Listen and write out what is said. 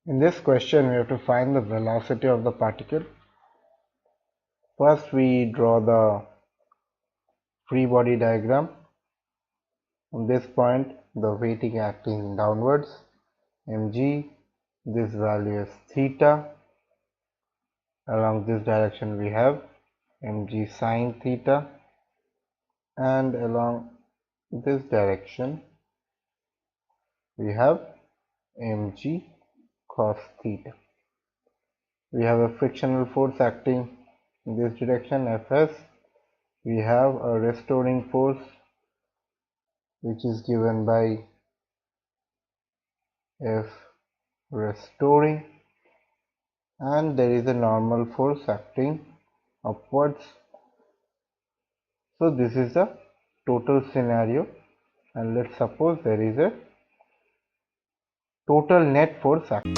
In this question, we have to find the velocity of the particle. First, we draw the free body diagram. On this point, the weighting acting downwards, mg, this value is theta. Along this direction, we have mg sine theta, and along this direction, we have mg cos theta. We have a frictional force acting in this direction, Fs. We have a restoring force which is given by F restoring, and there is a normal force acting upwards. So this is the total scenario, and let's suppose there is a total net force acting.